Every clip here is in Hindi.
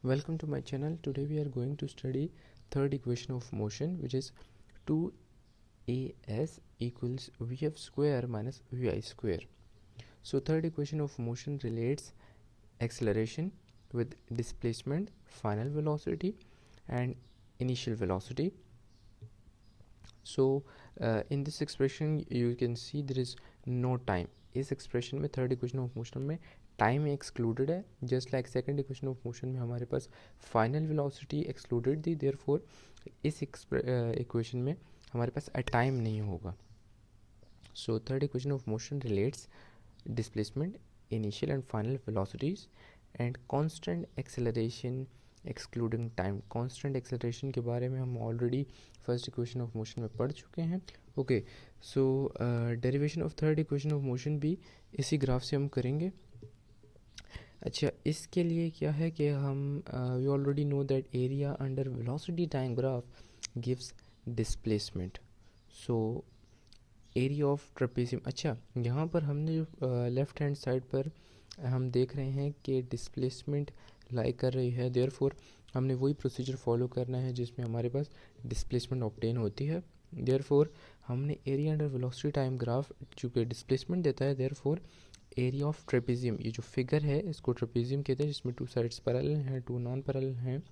Welcome to my channel. Today we are going to study third equation of motion, which is 2as equals vf square minus vi square. So third equation of motion relates acceleration with displacement, final velocity and initial velocity. So in this expression you can see there is no time. इस एक्सप्रेशन में थर्ड इक्वेशन ऑफ मोशन में टाइम एक्सक्लूडेड है, just like second equation of motion में हमारे पास फाइनल वेलोसिटी एक्सक्लूडेड थी, देयरफॉर इस इक्वेशन में हमारे पास अ टाइम नहीं होगा. So third equation of motion relates displacement, initial and final velocities and constant acceleration excluding time. Constant acceleration के बारे में हम already first equation of motion में पढ़ चुके हैं. Okay, so derivation of third equation of motion भी इसी ग्राफ से हम करेंगे. अच्छा, इसके लिए क्या है कि हम we already know that area under velocity time graph gives displacement. So area of trapezium. अच्छा, यहाँ पर हमने जो लेफ्ट हैंड साइड पर हम देख रहे हैं कि डिस्प्लेसमेंट लाई कर रही है, देयरफॉर हमने वही प्रोसीजर फॉलो करना है जिसमें हमारे पास डिस्प्लेसमेंट ऑब्टेन होती है. देयरफॉर हमने area under velocity time graph चूँकि डिस्प्लेसमेंट देता है, देयरफॉर एरिया ऑफ ट्रेपेजियम, ये जो फिगर है इसको ट्रेपेजियम कहते हैं, जिसमें टू साइड्स पैरेलल हैं, टू नॉन पैरेलल हैं.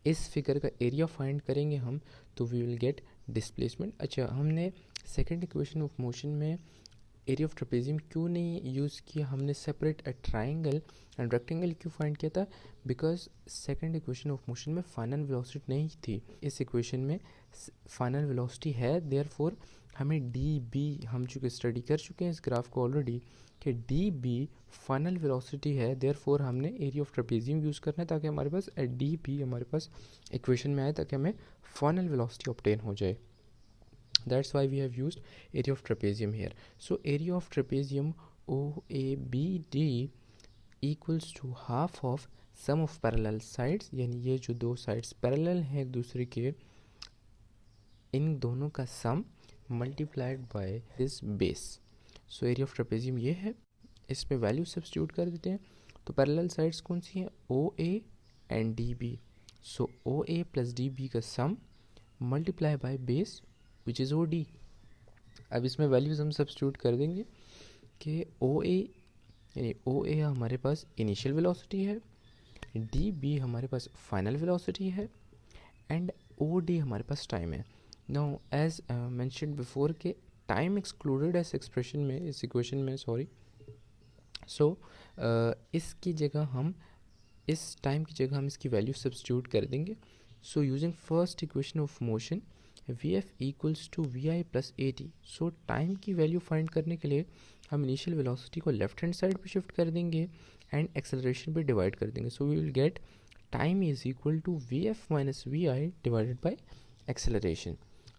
इस फिगर का एरिया फाइंड करेंगे हम तो वी विल गेट डिस्प्लेसमेंट. अच्छा, हमने सेकंड इक्वेशन ऑफ मोशन में एरिया ऑफ ट्रेपेजियम क्यों नहीं यूज़ किया, हमने separate a triangle and rectangle क्यों फाइंड किया था? Because second equation of motion में फाइनल वेलोसिटी नहीं थी. इस इक्वेशन में फाइनल वेलोसिटी है, देयरफॉर हमें डी बी, हम चूँकि स्टडी कर चुके हैं इस ग्राफ को ऑलरेडी कि डी बी फाइनल वेलोसिटी है, देयरफॉर हमने एरिया ऑफ ट्रेपेजियम यूज़ करना है ताकि हमारे पास डी बी हमारे पास इक्वेशन में आए, ताकि हमें फाइनल वेलोसिटी ऑब्टेन हो जाए. That's why we have used area of trapezium here. So area of trapezium OABD equals to half of sum of parallel sides, यानी ये जो दो साइड्स पैरेलल हैं एक दूसरे के, इन दोनों का sum multiplied by this base. So area of trapezium ये है, इसमें वैल्यू सब्स्टिट्यूट कर देते हैं. तो पैरेलल साइड्स कौन सी हैं? OA and DB. So OA plus DB का sum multiply by base which is OD. अब इसमें वैल्यूज़ हम सब्स्टिट्यूट कर देंगे कि OA यानी OA हमारे पास इनिशियल वेलोसिटी है, DB हमारे पास फाइनल वेलोसिटी है एंड OD हमारे पास टाइम है. नाउ एज मेंशन्ड बिफोर के टाइम एक्सक्लूडेड इस एक्सप्रेशन में, इस इक्वेशन में, सॉरी. सो इसकी जगह हम, इस टाइम की जगह हम इसकी वैल्यू सब्स्टिट्यूट कर देंगे. So using first equation of motion Vf equals to Vi plus AT. So time की वैल्यू फाइंड करने के लिए हम इनिशियल वेलोसिटी को लेफ्ट हैंड साइड पे शिफ्ट कर देंगे एंड एक्सेलरेशन पे डिवाइड कर देंगे. So we will get time is equal to Vf minus Vi divided by acceleration.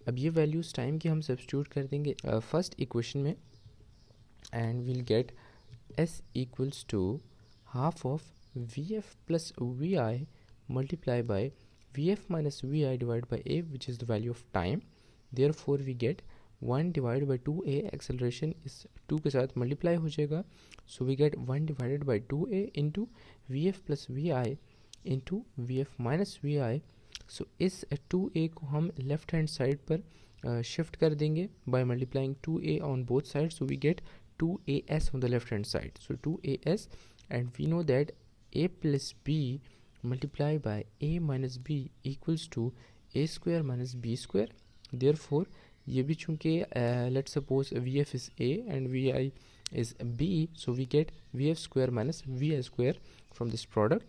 अब ये वैल्यूज़ टाइम की हम सब्स्टिट्यूट कर देंगे फर्स्ट इक्वेशन में and will gate S equals to half of Vf plus Vi multiply by Vf minus Vi divided by A, which is the value of time. Therefore we get 1 divided by 2A. acceleration is 2 के साथ multiply हो जाएगा, so we get 1 divided by 2A into Vf plus Vi into Vf minus Vi. so इस 2A को हम left hand side पर shift कर देंगे by multiplying 2A on both sides, so we get 2AS on the left hand side. so 2AS, and we know that A plus B multiply by A minus B equals to A square minus B square. Therefore ये भी चूँकि let's suppose Vf is A and Vi is B, so we get Vf square minus Vi square from this product.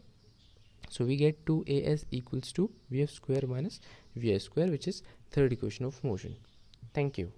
So we get 2AS equals to Vf square minus Vi square, which is third equation of motion. Thank you.